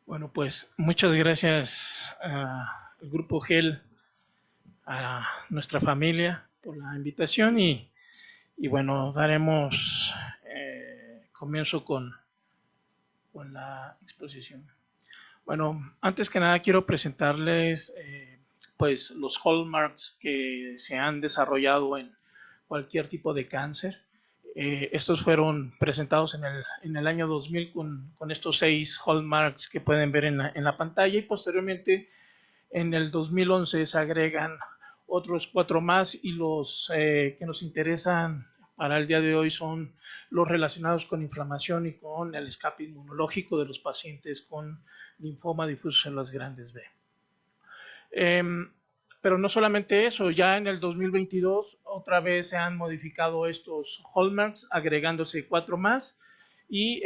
Bueno, pues muchas gracias al Grupo GEL, a nuestra familia por la invitación y bueno, daremos comienzo con la exposición. Bueno, antes que nada quiero presentarles pues los hallmarks que se han desarrollado en cualquier tipo de cáncer. Estos fueron presentados en el año 2000 con estos 6 hallmarks que pueden ver en la pantalla y posteriormente en el 2011 se agregan otros 4 más y los que nos interesan para el día de hoy son los relacionados con inflamación y con el escape inmunológico de los pacientes con linfoma difuso en las grandes B. Pero no solamente eso, ya en el 2022 otra vez se han modificado estos hallmarks agregándose 4 más y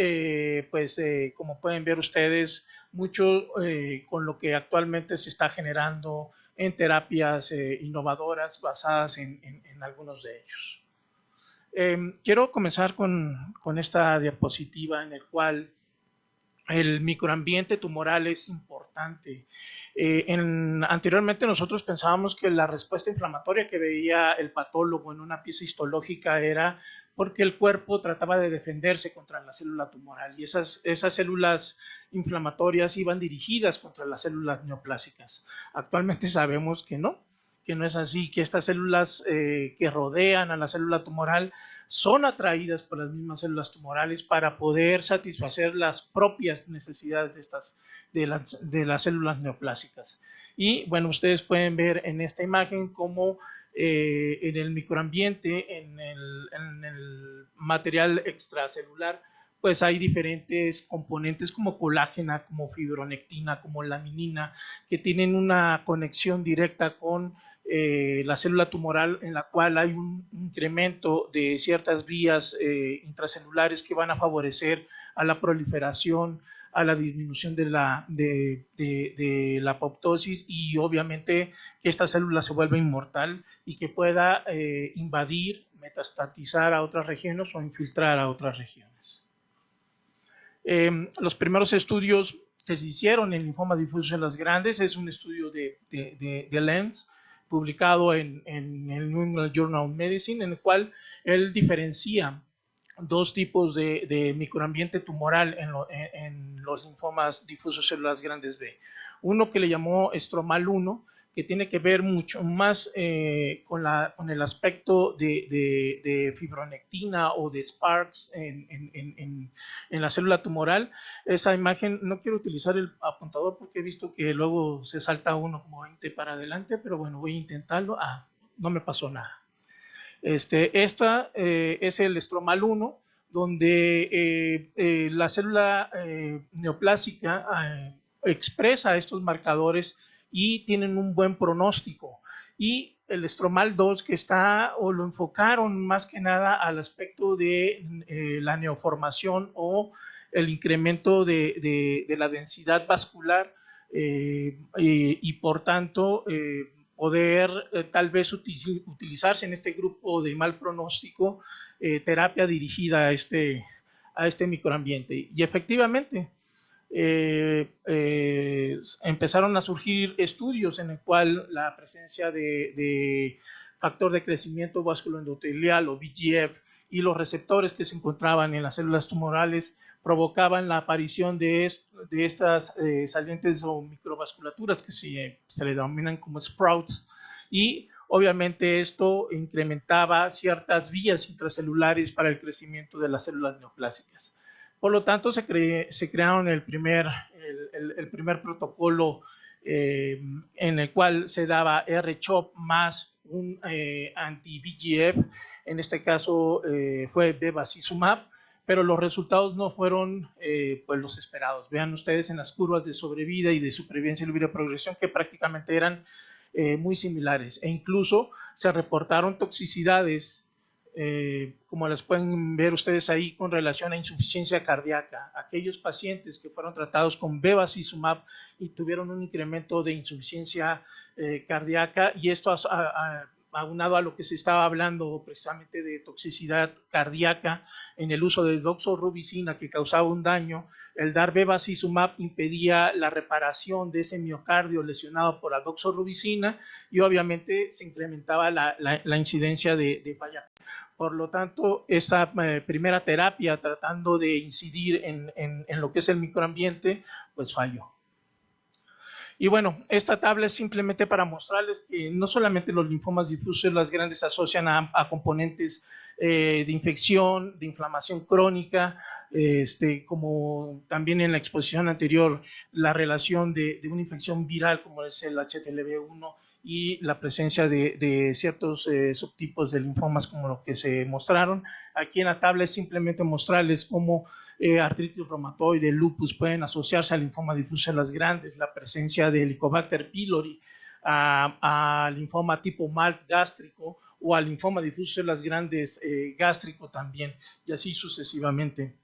como pueden ver ustedes, mucho con lo que actualmente se está generando en terapias innovadoras basadas en algunos de ellos. Quiero comenzar con esta diapositiva en el cual el microambiente tumoral es importante. Anteriormente nosotros pensábamos que la respuesta inflamatoria que veía el patólogo en una pieza histológica era porque el cuerpo trataba de defenderse contra la célula tumoral y esas células inflamatorias iban dirigidas contra las células neoplásicas. Actualmente sabemos que no es así, que estas células que rodean a la célula tumoral son atraídas por las mismas células tumorales para poder satisfacer las propias necesidades de las células neoplásicas. Y bueno, ustedes pueden ver en esta imagen cómo en el microambiente, en el material extracelular, pues hay diferentes componentes como colágena, como fibronectina, como laminina, que tienen una conexión directa con la célula tumoral, en la cual hay un incremento de ciertas vías intracelulares que van a favorecer a la proliferación, a la disminución de la apoptosis y obviamente que esta célula se vuelva inmortal y que pueda invadir, metastatizar a otras regiones o infiltrar a otras regiones. Los primeros estudios que se hicieron en linfoma difuso en las grandes es un estudio de Lenz, publicado en el New England Journal of Medicine, en el cual él diferencia dos tipos de microambiente tumoral en los linfomas difusos en las grandes B. Uno que le llamó estromal 1, que tiene que ver mucho más con el aspecto de fibronectina o de Sparks en la célula tumoral. Esa imagen, no quiero utilizar el apuntador porque he visto que luego se salta uno como 20 para adelante, pero bueno, voy a intentarlo. No me pasó nada. Esta es el estromal 1, donde la célula neoplásica expresa estos marcadores y tienen un buen pronóstico. Y el estromal 2, que lo enfocaron más que nada al aspecto de la neoformación o el incremento de la densidad vascular y por tanto poder tal vez utilizarse en este grupo de mal pronóstico terapia dirigida a este microambiente. Y efectivamente empezaron a surgir estudios en el cual la presencia de factor de crecimiento vasculoendotelial o VEGF y los receptores que se encontraban en las células tumorales provocaban la aparición de estas salientes o microvasculaturas que se le denominan como sprouts, y obviamente esto incrementaba ciertas vías intracelulares para el crecimiento de las células neoplásicas. Por lo tanto, se crearon el primer protocolo en el cual se daba R-CHOP más un anti-VEGF, en este caso fue bevacizumab, pero los resultados no fueron pues los esperados. Vean ustedes en las curvas de sobrevida y de supervivencia y progresión que prácticamente eran muy similares, e incluso se reportaron toxicidades como las pueden ver ustedes ahí con relación a insuficiencia cardíaca. Aquellos pacientes que fueron tratados con bevacizumab y tuvieron un incremento de insuficiencia cardíaca, y esto aunado a lo que se estaba hablando precisamente de toxicidad cardíaca en el uso de doxorubicina que causaba un daño, el dar bevacizumab impedía la reparación de ese miocardio lesionado por la doxorubicina y obviamente se incrementaba la incidencia de falla. Por lo tanto, esta primera terapia tratando de incidir en lo que es el microambiente, pues falló. Y bueno, esta tabla es simplemente para mostrarles que no solamente los linfomas difusos y células grandes se asocian a componentes de infección, de inflamación crónica, como también en la exposición anterior, la relación de una infección viral como es el HTLV1 y la presencia de ciertos subtipos de linfomas como lo que se mostraron. Aquí en la tabla es simplemente mostrarles cómo artritis reumatoide, lupus pueden asociarse al linfoma difuso en las grandes, la presencia de Helicobacter pylori, a linfoma tipo MALT gástrico o al linfoma difuso en las grandes gástrico también, y así sucesivamente.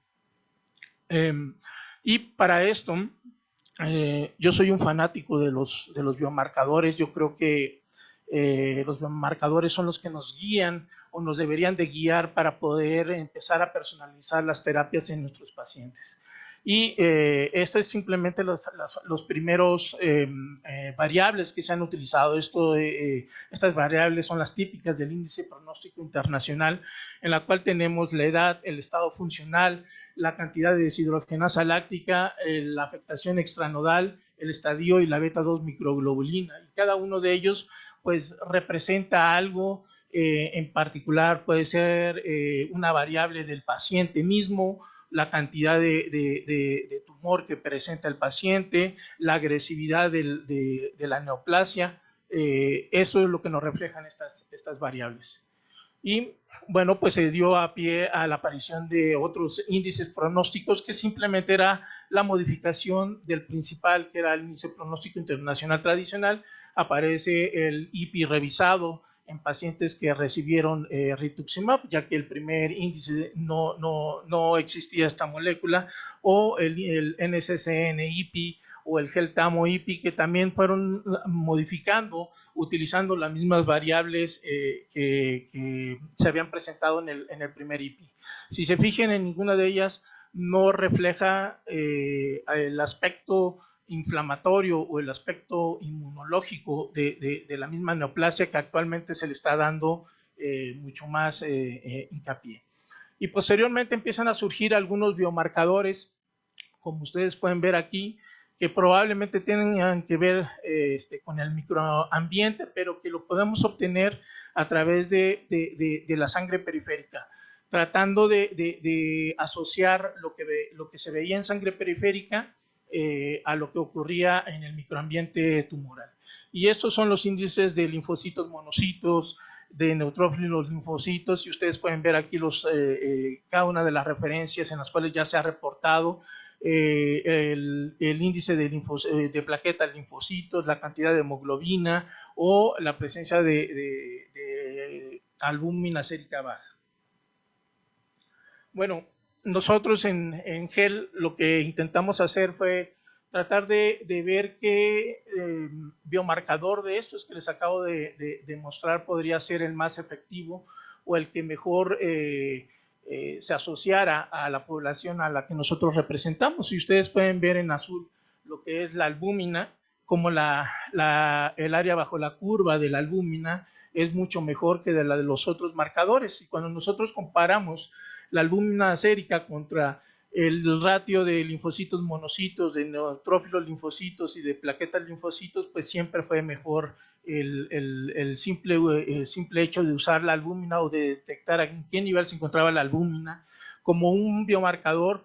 Y para esto, yo soy un fanático de los biomarcadores. Yo creo que los biomarcadores son los que nos guían o nos deberían de guiar para poder empezar a personalizar las terapias en nuestros pacientes. Y esto es simplemente los primeros variables que se han utilizado. Estas variables son las típicas del índice pronóstico internacional, en la cual tenemos la edad, el estado funcional, la cantidad de deshidrogenasa láctica, la afectación extranodal, el estadio y la beta-2 microglobulina. Y cada uno de ellos pues representa algo en particular. Puede ser una variable del paciente mismo, la cantidad de tumor que presenta el paciente, la agresividad de la neoplasia. Eso es lo que nos reflejan estas variables. Y bueno, pues se dio a pie a la aparición de otros índices pronósticos que simplemente era la modificación del principal, que era el índice pronóstico internacional tradicional. Aparece el IPI revisado en pacientes que recibieron rituximab, ya que el primer índice no existía esta molécula, o el NSCN-IPI o el GEL-TAMO-IPI, que también fueron modificando, utilizando las mismas variables que se habían presentado en el primer IPI. Si se fijan, en ninguna de ellas no refleja el aspecto inflamatorio o el aspecto inmunológico de la misma neoplasia, que actualmente se le está dando mucho más hincapié. Y posteriormente empiezan a surgir algunos biomarcadores, como ustedes pueden ver aquí, que probablemente tengan que ver con el microambiente, pero que lo podemos obtener a través de la sangre periférica, tratando de asociar lo que se veía en sangre periférica a lo que ocurría en el microambiente tumoral. Y estos son los índices de linfocitos monocitos, de neutrófilos linfocitos, y ustedes pueden ver aquí cada una de las referencias en las cuales ya se ha reportado el índice de plaquetas linfocitos, la cantidad de hemoglobina o la presencia de albúmina sérica baja. Bueno, nosotros en GEL lo que intentamos hacer fue tratar de ver qué biomarcador de estos que les acabo de mostrar podría ser el más efectivo o el que mejor se asociara a la población a la que nosotros representamos. Y ustedes pueden ver en azul lo que es la albúmina, como el área bajo la curva de la albúmina es mucho mejor que de la de los otros marcadores. Y cuando nosotros comparamos la albúmina sérica contra el ratio de linfocitos monocitos, de neutrófilos linfocitos y de plaquetas linfocitos, pues siempre fue mejor el simple hecho de usar la albúmina o de detectar en qué nivel se encontraba la albúmina como un biomarcador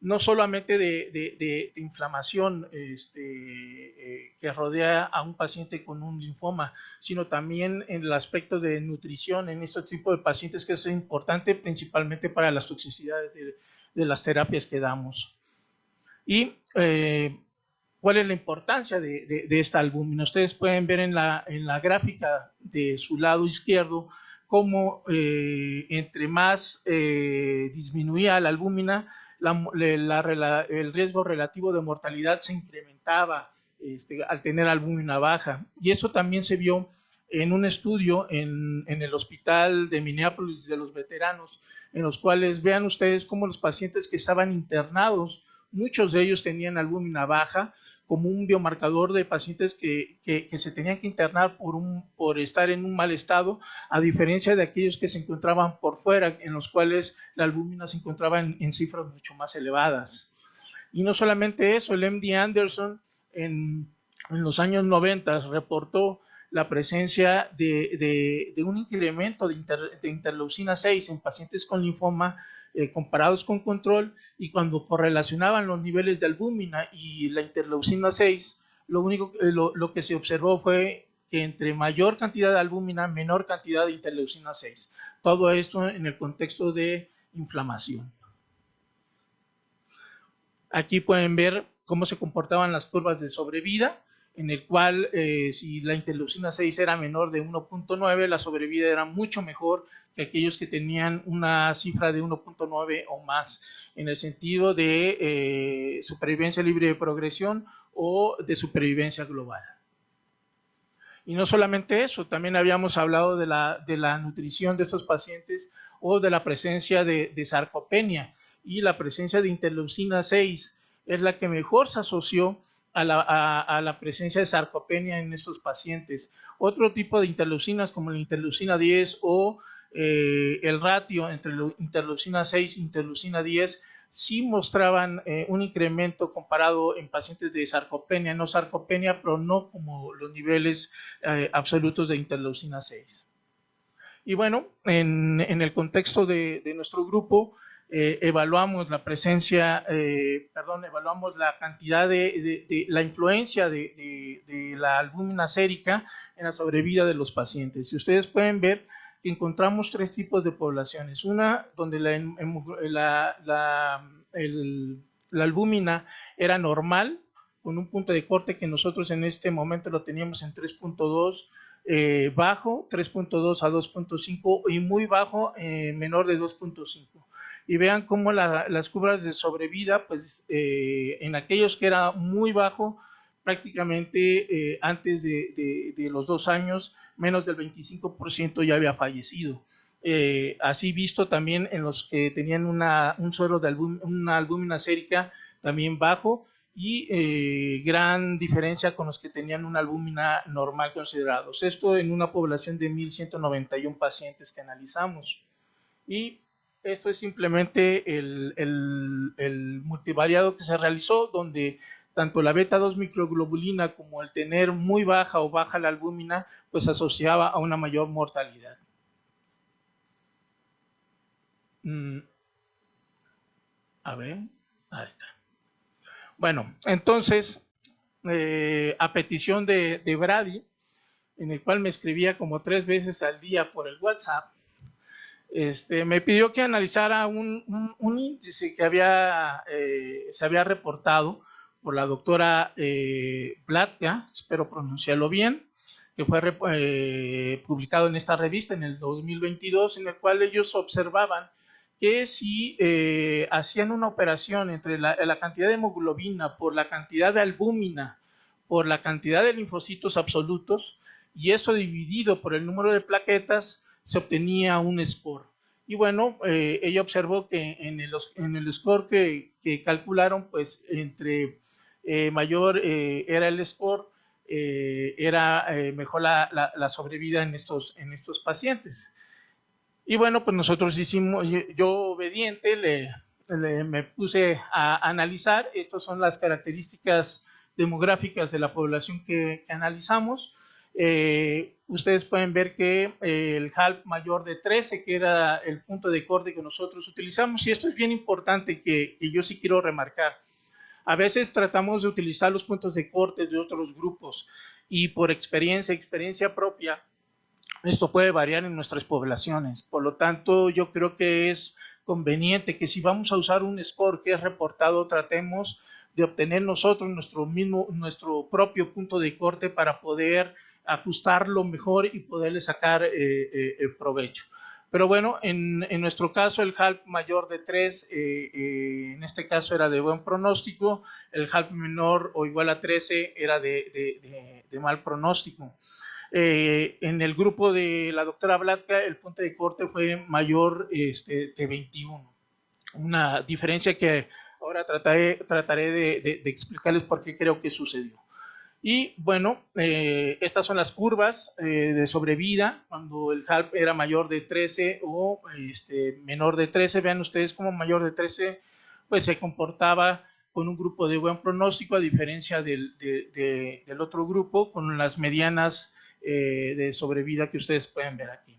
no solamente de inflamación que rodea a un paciente con un linfoma, sino también en el aspecto de nutrición en este tipo de pacientes, que es importante principalmente para las toxicidades de las terapias que damos. Y ¿cuál es la importancia de esta albúmina? Ustedes pueden ver en la gráfica de su lado izquierdo cómo entre más disminuía la albúmina, el riesgo relativo de mortalidad se incrementaba al tener albúmina baja. Y eso también se vio en un estudio en el hospital de Minneapolis de los veteranos, en los cuales vean ustedes cómo los pacientes que estaban internados, muchos de ellos tenían albúmina baja, como un biomarcador de pacientes que se tenían que internar por estar en un mal estado, a diferencia de aquellos que se encontraban por fuera, en los cuales la albúmina se encontraba en cifras mucho más elevadas. Y no solamente eso, el MD Anderson en los años 90 reportó la presencia de un incremento de interleucina 6 en pacientes con linfoma comparados con control, y cuando correlacionaban los niveles de albúmina y la interleucina 6, lo que se observó fue que entre mayor cantidad de albúmina, menor cantidad de interleucina 6. Todo esto en el contexto de inflamación. Aquí pueden ver cómo se comportaban las curvas de sobrevida, en el cual si la interleucina 6 era menor de 1.9, la sobrevida era mucho mejor que aquellos que tenían una cifra de 1.9 o más, en el sentido de supervivencia libre de progresión o de supervivencia global. Y no solamente eso, también habíamos hablado de la nutrición de estos pacientes o de la presencia de sarcopenia, y la presencia de interleucina 6 es la que mejor se asoció a la presencia de sarcopenia en estos pacientes. Otro tipo de interleucinas como la interleucina 10 o el ratio entre interleucina 6 e interleucina 10 sí mostraban un incremento comparado en pacientes de sarcopenia, no sarcopenia, pero no como los niveles absolutos de interleucina 6. Y bueno, en el contexto de nuestro grupo, evaluamos la presencia, evaluamos la cantidad de la influencia de la albúmina sérica en la sobrevida de los pacientes. Y ustedes pueden ver que encontramos tres tipos de poblaciones. Una donde la albúmina era normal, con un punto de corte que nosotros en este momento lo teníamos en 3.2, bajo, 3.2 a 2.5, y muy bajo, menor de 2.5. Y vean cómo las curvas de sobrevida, pues en aquellos que era muy bajo, prácticamente antes de los 2 años, menos del 25% ya había fallecido. Así visto también en los que tenían un suero de una albúmina sérica también bajo, y gran diferencia con los que tenían una albúmina normal considerados. Esto en una población de 1.191 pacientes que analizamos. Y esto es simplemente el multivariado que se realizó, donde tanto la beta-2 microglobulina como el tener muy baja o baja la albúmina, pues asociaba a una mayor mortalidad. A ver, ahí está. Bueno, entonces, a petición de Brady, en el cual me escribía como 3 veces al día por el WhatsApp, me pidió que analizara un índice que se había reportado por la doctora Blatka, espero pronunciarlo bien, que fue publicado en esta revista en el 2022, en el cual ellos observaban que si hacían una operación entre la cantidad de hemoglobina por la cantidad de albúmina por la cantidad de linfocitos absolutos, y esto dividido por el número de plaquetas, se obtenía un score. Y bueno, ella observó que en el score que calcularon, pues entre mayor era el score, era mejor la sobrevida en estos pacientes. Y bueno, pues nosotros hicimos, yo obediente, me puse a analizar. Estas son las características demográficas de la población que analizamos. Ustedes pueden ver que el HALP mayor de 13, que era el punto de corte que nosotros utilizamos, y esto es bien importante que yo sí quiero remarcar. A veces tratamos de utilizar los puntos de corte de otros grupos, y por experiencia propia, esto puede variar en nuestras poblaciones. Por lo tanto, yo creo que es conveniente que si vamos a usar un score que es reportado, tratemos de obtener nosotros nuestro propio punto de corte para poder ajustarlo mejor y poderle sacar el provecho. Pero bueno, en nuestro caso, el HALP mayor de 3, en este caso era de buen pronóstico. El HALP menor o igual a 13 era de mal pronóstico. En el grupo de la doctora Blatka, el punto de corte fue mayor de 21. Una diferencia que ahora trataré de explicarles por qué creo que sucedió. Y bueno, estas son las curvas de sobrevida cuando el HALP era mayor de 13 o menor de 13. Vean ustedes cómo mayor de 13 pues se comportaba con un grupo de buen pronóstico, a diferencia del otro grupo, con las medianas de sobrevida que ustedes pueden ver aquí.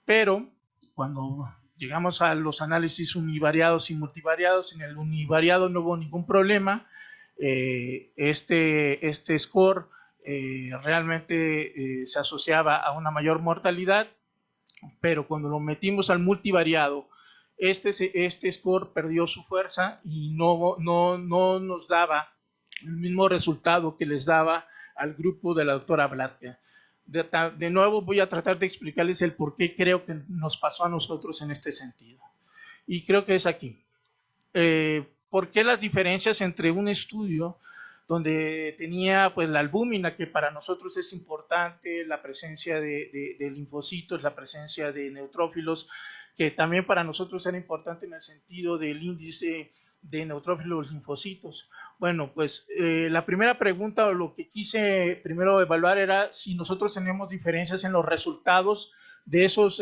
Pero cuando llegamos a los análisis univariados y multivariados, en el univariado no hubo ningún problema. Este score realmente se asociaba a una mayor mortalidad, pero cuando lo metimos al multivariado, este score perdió su fuerza y no nos daba el mismo resultado que les daba al grupo de la doctora Blatka. De nuevo voy a tratar de explicarles el por qué creo que nos pasó a nosotros en este sentido. Y creo que es aquí. ¿Por qué las diferencias entre un estudio donde tenía pues la albúmina, que para nosotros es importante, la presencia de linfocitos, la presencia de neutrófilos, que también para nosotros era importante en el sentido del índice de neutrófilos linfocitos? Bueno, pues la primera pregunta, o lo que quise primero evaluar, era si nosotros tenemos diferencias en los resultados de esos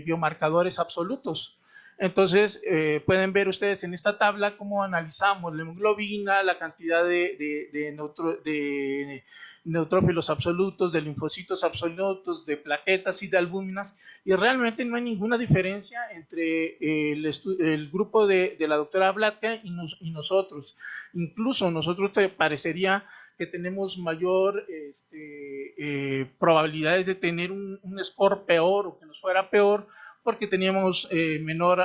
biomarcadores absolutos. Entonces, pueden ver ustedes en esta tabla cómo analizamos la hemoglobina, la cantidad de neutrófilos absolutos, de linfocitos absolutos, de plaquetas y de albúminas, y realmente no hay ninguna diferencia entre el grupo de la doctora Blatka y nosotros. Incluso nosotros te parecería que tenemos mayor probabilidades de tener un score peor o que nos fuera peor, porque teníamos menor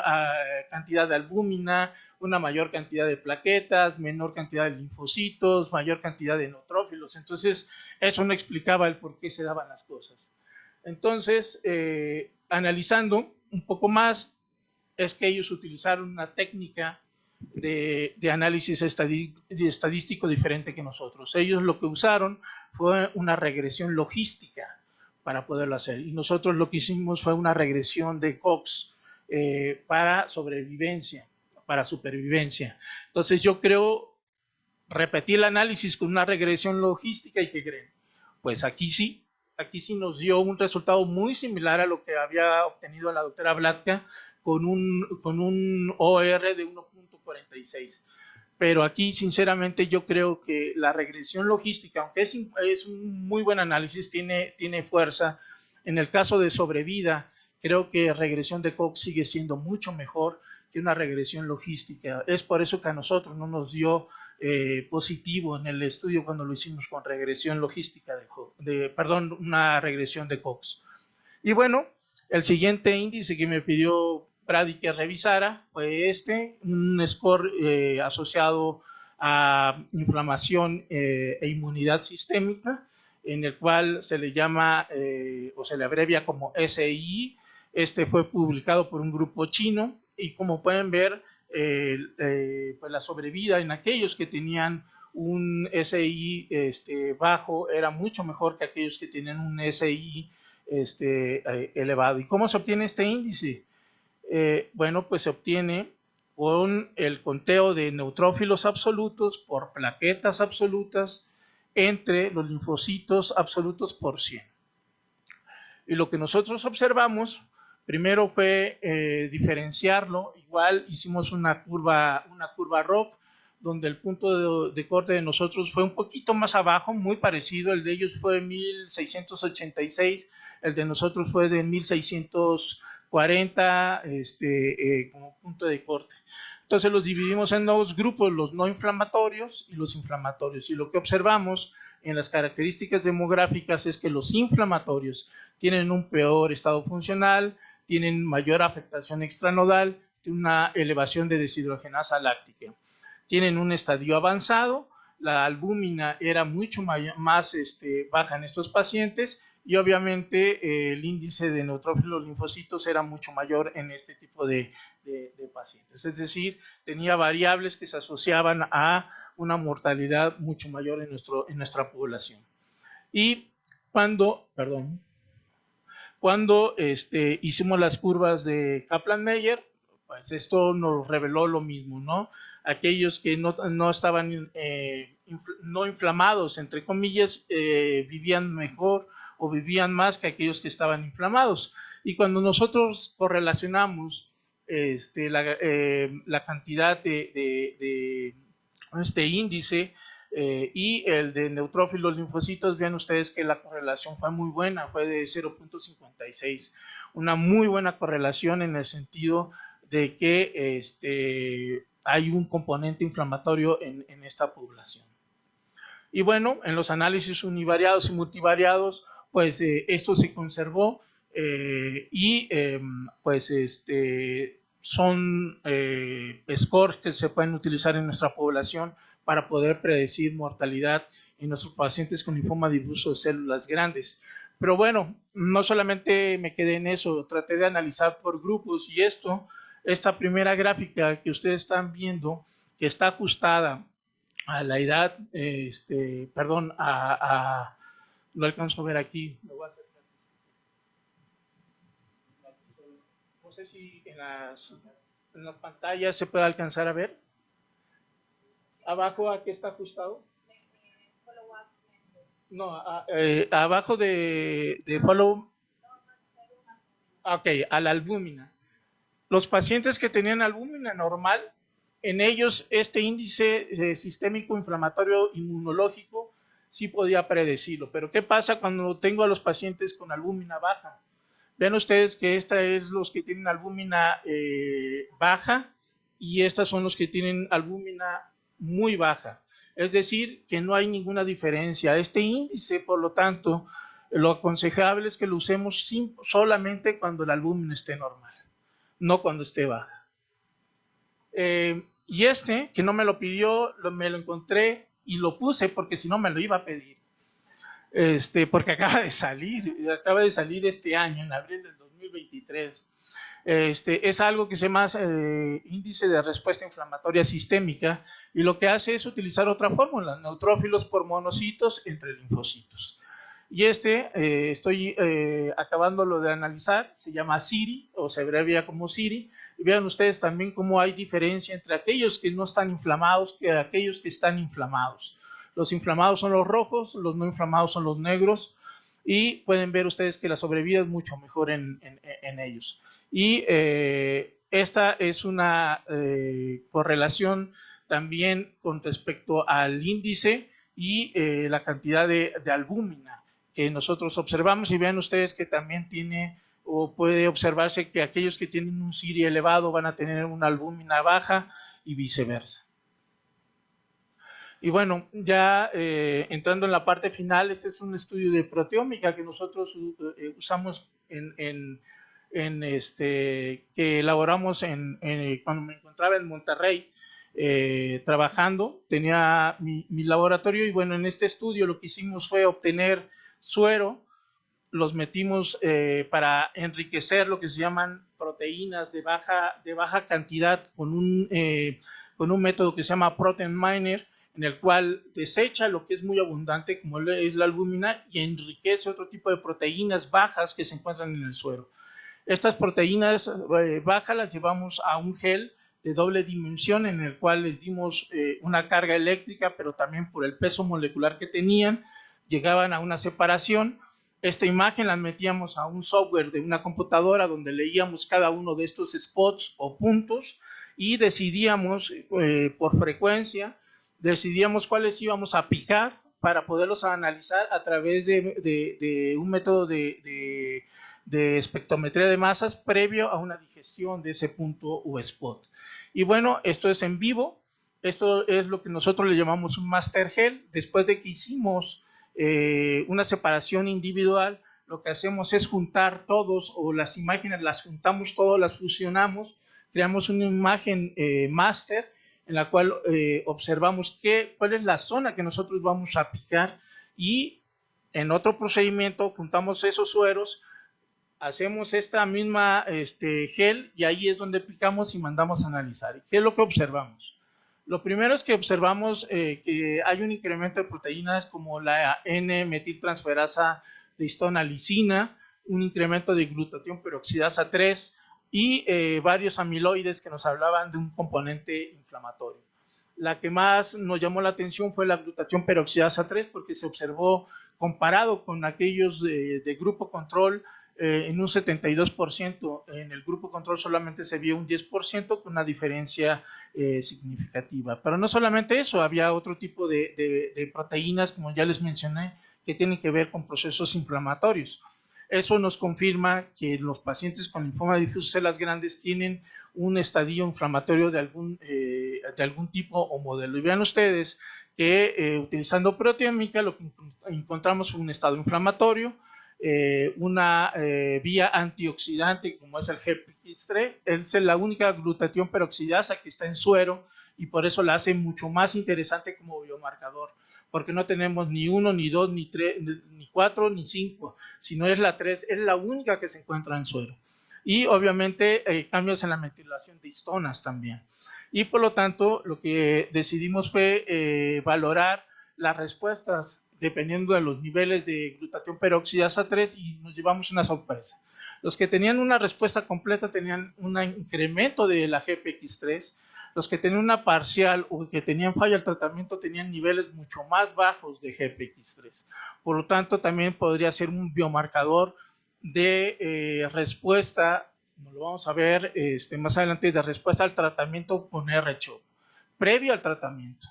cantidad de albúmina, una mayor cantidad de plaquetas, menor cantidad de linfocitos, mayor cantidad de neutrófilos. Entonces, eso no explicaba el por qué se daban las cosas. Entonces, analizando un poco más, es que ellos utilizaron una técnica de análisis estadístico diferente que nosotros. Ellos lo que usaron fue una regresión logística para poderlo hacer. Y nosotros lo que hicimos fue una regresión de Cox para sobrevivencia, para supervivencia. Entonces yo creo repetir el análisis con una regresión logística. ¿Y qué creen? Pues aquí sí nos dio un resultado muy similar a lo que había obtenido la doctora Blatka con un OR de 1.46. Pero aquí, sinceramente, yo creo que la regresión logística, aunque es un muy buen análisis, tiene fuerza. En el caso de sobrevida, creo que regresión de Cox sigue siendo mucho mejor que una regresión logística. Es por eso que a nosotros no nos dio positivo en el estudio cuando lo hicimos con regresión logística, una regresión de Cox. Y bueno, el siguiente índice que me pidió Brady que revisara fue un score asociado a inflamación e inmunidad sistémica, en el cual se le llama o se le abrevia como SII. Este fue publicado por un grupo chino y, como pueden ver, pues la sobrevida en aquellos que tenían un SI bajo era mucho mejor que aquellos que tenían un SI elevado. ¿Y cómo se obtiene este índice? Bueno, pues se obtiene con el conteo de neutrófilos absolutos por plaquetas absolutas entre los linfocitos absolutos por 100. Y lo que nosotros observamos primero fue diferenciarlo. Igual hicimos una curva ROC, donde el punto de corte de nosotros fue un poquito más abajo, muy parecido. El de ellos fue 1686, el de nosotros fue de 1640 como punto de corte. Entonces los dividimos en dos grupos, los no inflamatorios y los inflamatorios. Y lo que observamos en las características demográficas es que los inflamatorios tienen un peor estado funcional, tienen mayor afectación extranodal, tienen una elevación de deshidrogenasa láctica, tienen un estadio avanzado, la albúmina era mucho más baja en estos pacientes, y obviamente el índice de neutrófilos linfocitos era mucho mayor en este tipo de pacientes. Es decir, tenía variables que se asociaban a una mortalidad mucho mayor en nuestra población. Y cuando hicimos las curvas de Kaplan-Meier, pues esto nos reveló lo mismo, ¿no? Aquellos que no estaban no inflamados, entre comillas, vivían mejor o vivían más que aquellos que estaban inflamados. Y cuando nosotros correlacionamos la cantidad de este índice y el de neutrófilos linfocitos, vean ustedes que la correlación fue muy buena, fue de 0.56, una muy buena correlación en el sentido de que hay un componente inflamatorio en esta población. Y bueno, en los análisis univariados y multivariados, pues esto se conservó y pues son scores que se pueden utilizar en nuestra población para poder predecir mortalidad en nuestros pacientes con linfoma difuso de células grandes. Pero bueno, no solamente me quedé en eso, traté de analizar por grupos y esta primera gráfica que ustedes están viendo, que está ajustada a la edad, perdón, lo alcanzo a ver aquí, lo voy a acercar. No sé si en las pantallas se puede alcanzar a ver. Abajo, ¿a qué está ajustado? No, abajo de follow. Ok, a la albúmina. Los pacientes que tenían albúmina normal, en ellos este índice sistémico inflamatorio inmunológico sí podía predecirlo. Pero ¿qué pasa cuando tengo a los pacientes con albúmina baja? Vean ustedes que esta es los que tienen albúmina baja y estas son los que tienen albúmina muy baja. Es decir, que no hay ninguna diferencia. Este índice, por lo tanto, lo aconsejable es que lo usemos solamente cuando el albúmina esté normal, no cuando esté baja. Y que no me lo pidió, me lo encontré y lo puse porque si no me lo iba a pedir. Porque acaba de salir este año, en abril del 2023. Es algo que se llama índice de respuesta inflamatoria sistémica y lo que hace es utilizar otra fórmula, neutrófilos por monocitos entre linfocitos. Y estoy acabándolo de analizar, se llama CIRI o se abrevia como CIRI. Y vean ustedes también cómo hay diferencia entre aquellos que no están inflamados que aquellos que están inflamados. Los inflamados son los rojos, los no inflamados son los negros y pueden ver ustedes que la sobrevida es mucho mejor en ellos. Y esta es una correlación también con respecto al índice y la cantidad de albúmina que nosotros observamos y vean ustedes que también tiene o puede observarse que aquellos que tienen un CIRI elevado van a tener una albúmina baja y viceversa. Y bueno, ya entrando en la parte final, este es un estudio de proteómica que nosotros usamos que elaboramos cuando me encontraba en Monterrey trabajando, tenía mi laboratorio y bueno, en este estudio lo que hicimos fue obtener suero, los metimos para enriquecer lo que se llaman proteínas de baja cantidad con un método que se llama Protein Miner, en el cual desecha lo que es muy abundante, como es la albúmina, y enriquece otro tipo de proteínas bajas que se encuentran en el suero. Estas proteínas bajas las llevamos a un gel de doble dimensión en el cual les dimos una carga eléctrica, pero también por el peso molecular que tenían, llegaban a una separación. Esta imagen la metíamos a un software de una computadora donde leíamos cada uno de estos spots o puntos y decidíamos por frecuencia, decidíamos cuáles íbamos a picar para poderlos analizar a través de un método de espectrometría de masas previo a una digestión de ese punto o spot. Y bueno, esto es en vivo, esto es lo que nosotros le llamamos un master gel. Después de que hicimos una separación individual, lo que hacemos es juntar todos o las imágenes, las juntamos todas, las fusionamos, creamos una imagen master en la cual observamos cuál es la zona que nosotros vamos a picar y en otro procedimiento juntamos esos sueros, hacemos esta misma gel y ahí es donde picamos y mandamos a analizar. ¿Qué es lo que observamos? Lo primero es que observamos que hay un incremento de proteínas como la N-metiltransferasa de histona lisina, un incremento de glutatión peroxidasa 3 y varios amiloides que nos hablaban de un componente inflamatorio. La que más nos llamó la atención fue la glutatión peroxidasa 3 porque se observó comparado con aquellos de grupo control en un 72%, en el grupo control solamente se vio un 10% con una diferencia significativa. Pero no solamente eso, había otro tipo de proteínas, como ya les mencioné, que tienen que ver con procesos inflamatorios. Eso nos confirma que los pacientes con linfoma difuso células grandes tienen un estadio inflamatorio de algún tipo o modelo. Y vean ustedes que utilizando proteómica lo que encontramos fue un estado inflamatorio, una vía antioxidante como es el GPX3, es la única glutatión peroxidasa que está en suero y por eso la hace mucho más interesante como biomarcador, porque no tenemos ni 1, ni 2, ni 3, ni 4, ni 5, sino es la 3, es la única que se encuentra en suero. Y obviamente cambios en la metilación de histonas también. Y por lo tanto, lo que decidimos fue valorar las respuestas dependiendo de los niveles de glutatión peroxidasa 3 y nos llevamos una sorpresa. Los que tenían una respuesta completa tenían un incremento de la GPX3, los que tenían una parcial o que tenían falla al tratamiento tenían niveles mucho más bajos de GPX3. Por lo tanto, también podría ser un biomarcador de respuesta, como lo vamos a ver más adelante, de respuesta al tratamiento con R-CHOP, previo al tratamiento.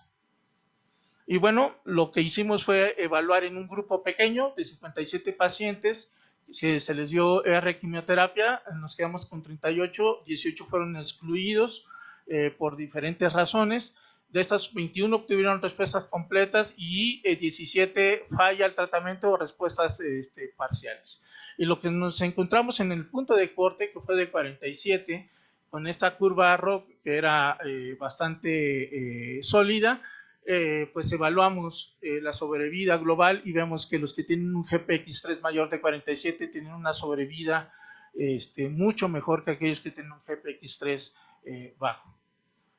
Y bueno, lo que hicimos fue evaluar en un grupo pequeño de 57 pacientes, se les dio R-quimioterapia, nos quedamos con 38, 18 fueron excluidos por diferentes razones. De estas 21 obtuvieron respuestas completas y 17 falla al tratamiento o respuestas parciales. Y lo que nos encontramos en el punto de corte, que fue de 47, con esta curva ROC que era bastante sólida, pues evaluamos la sobrevida global y vemos que los que tienen un GPX3 mayor de 47 tienen una sobrevida mucho mejor que aquellos que tienen un GPX3 bajo.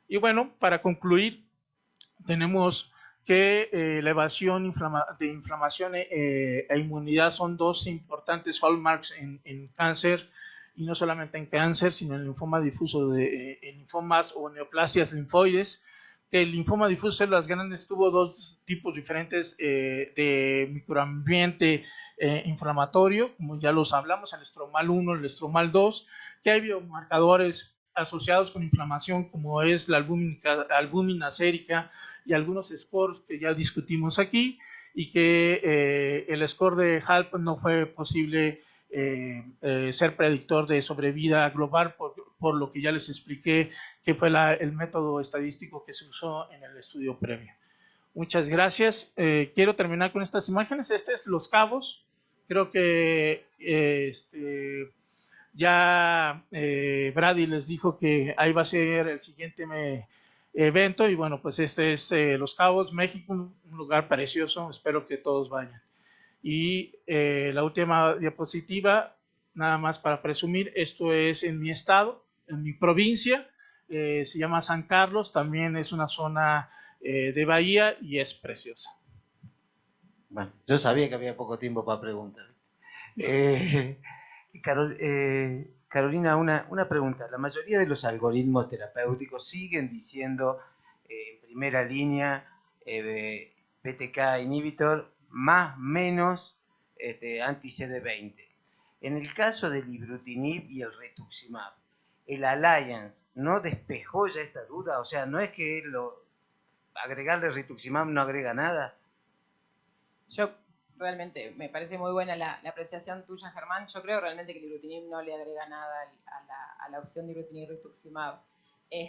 Y bueno, para concluir, tenemos que la evasión de inflamación e inmunidad son dos importantes hallmarks en cáncer, y no solamente en cáncer, sino en linfoma difuso, en linfomas o neoplasias linfoides. Que el linfoma difuso de células grandes tuvo dos tipos diferentes de microambiente inflamatorio, como ya los hablamos, el estromal 1, el estromal 2, que hay biomarcadores asociados con inflamación como es la albúmina sérica y algunos scores que ya discutimos aquí, y que el score de HALP no fue posible ser predictor de sobrevida global por lo que ya les expliqué que fue el método estadístico que se usó en el estudio previo. Muchas gracias. Quiero terminar con estas imágenes. Este es Los Cabos. Creo que ya Brady les dijo que ahí va a ser el siguiente evento, y bueno, pues este es Los Cabos, México, un lugar precioso, espero que todos vayan. Y la última diapositiva, nada más para presumir, esto es en mi estado, en mi provincia, se llama San Carlos, también es una zona de bahía y es preciosa. Bueno, yo sabía que había poco tiempo para preguntar. Carolina, una pregunta. La mayoría de los algoritmos terapéuticos siguen diciendo en primera línea BTK inhibitor más menos anti-CD20. En el caso del ibrutinib y el rituximab, ¿el Alliance no despejó ya esta duda? O sea, ¿no es que agregarle rituximab no agrega nada? Yo realmente, me parece muy buena la apreciación tuya, Germán. Yo creo realmente que el ibrutinib no le agrega nada a la opción de ibrutinib rituximab,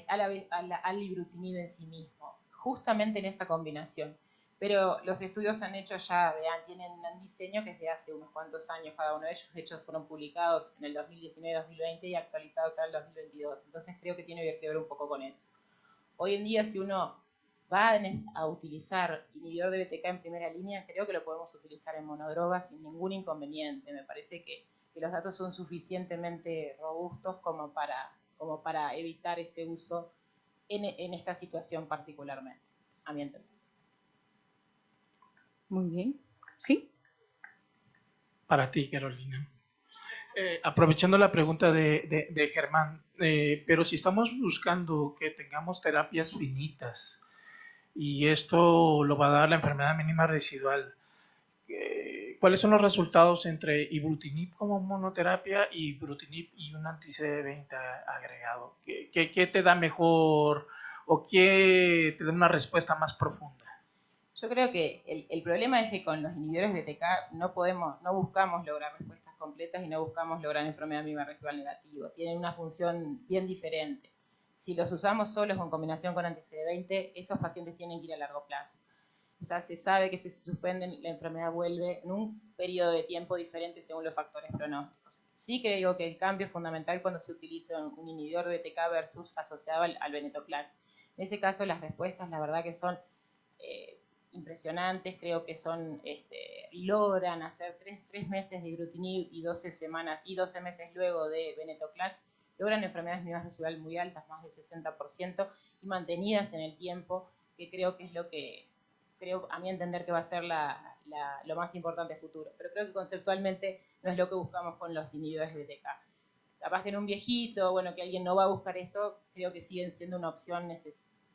al ibrutinib en sí mismo, justamente en esa combinación. Pero los estudios se han hecho ya, vean, tienen un diseño que es de hace unos cuantos años cada uno de ellos. De hecho, fueron publicados en el 2019-2020 y actualizados en el 2022. Entonces creo que tiene que ver un poco con eso. Hoy en día, si uno va a utilizar inhibidor de BTK en primera línea, creo que lo podemos utilizar en monodrogas sin ningún inconveniente. Me parece que los datos son suficientemente robustos como para evitar ese uso en esta situación particularmente, a mi entender. Muy bien. ¿Sí? Para ti, Carolina. Aprovechando la pregunta de Germán, pero si estamos buscando que tengamos terapias finitas y esto lo va a dar la enfermedad mínima residual, ¿cuáles son los resultados entre ibrutinib como monoterapia y ibrutinib y un anti-CD20 agregado? ¿Qué te da mejor o qué te da una respuesta más profunda? Yo creo que el problema es que con los inhibidores de BTK no buscamos lograr respuestas completas y no buscamos lograr enfermedad mínima residual negativa. Tienen una función bien diferente. Si los usamos solos o en combinación con anti-CD20, esos pacientes tienen que ir a largo plazo. O sea, se sabe que si se suspenden, la enfermedad vuelve en un periodo de tiempo diferente según los factores pronósticos. Sí que digo que el cambio es fundamental cuando se utiliza un inhibidor de BTK versus asociado al venetoclax. En ese caso, las respuestas, la verdad que son impresionantes. Creo que logran hacer 3 meses de ibrutinib y 12 meses luego de venetoclax, logran enfermedades mínimas residuales muy altas, más del 60%, y mantenidas en el tiempo, que creo que es lo que, creo a mi entender, que va a ser lo más importante futuro. Pero creo que conceptualmente no es lo que buscamos con los inhibidores de BTK. Capaz que en un viejito, bueno, que alguien no va a buscar eso, creo que siguen siendo una opción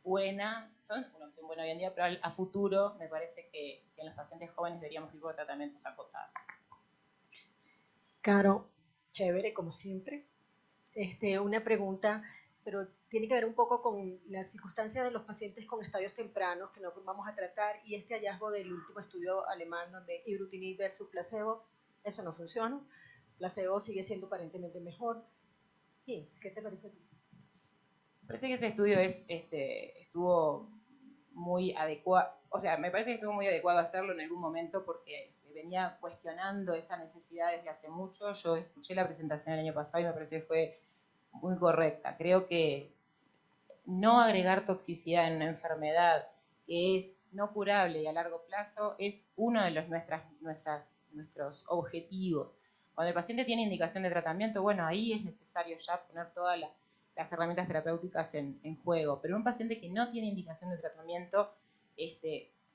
buena, son una opción buena hoy en día, pero a futuro me parece que en los pacientes jóvenes deberíamos ir por tratamientos acotados. Caro, chévere, como siempre. Una pregunta, pero tiene que ver un poco con las circunstancias de los pacientes con estadios tempranos que no vamos a tratar, y este hallazgo del último estudio alemán donde ibrutinib versus placebo, eso no funciona. Placebo sigue siendo aparentemente mejor. ¿Qué te parece a ti? Parece que ese estudio estuvo muy adecuado, o sea, me parece que estuvo muy adecuado hacerlo en algún momento porque se venía cuestionando esa necesidad desde hace mucho. Yo escuché la presentación el año pasado y me parece que fue muy correcta. Creo que no agregar toxicidad en una enfermedad que es no curable y a largo plazo es uno de nuestros objetivos. Cuando el paciente tiene indicación de tratamiento, bueno, ahí es necesario ya poner todas las herramientas terapéuticas en juego. Pero un paciente que no tiene indicación de tratamiento,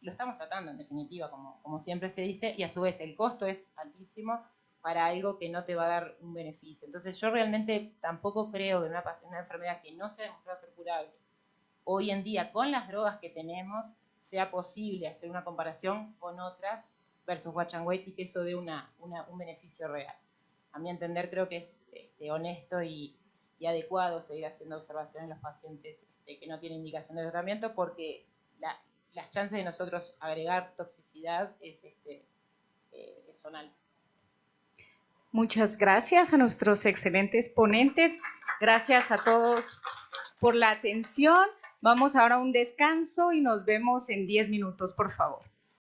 lo estamos tratando en definitiva, como siempre se dice, y a su vez el costo es altísimo para algo que no te va a dar un beneficio. Entonces yo realmente tampoco creo que una enfermedad que no se ha demostrado ser curable, hoy en día con las drogas que tenemos, sea posible hacer una comparación con otras versus watch and wait y que eso dé un beneficio real. A mi entender creo que es honesto y adecuado seguir haciendo observaciones en los pacientes que no tienen indicación de tratamiento, porque las chances de nosotros agregar toxicidad son altas. Muchas gracias a nuestros excelentes ponentes. Gracias a todos por la atención. Vamos ahora a un descanso y nos vemos en 10 minutos, por favor.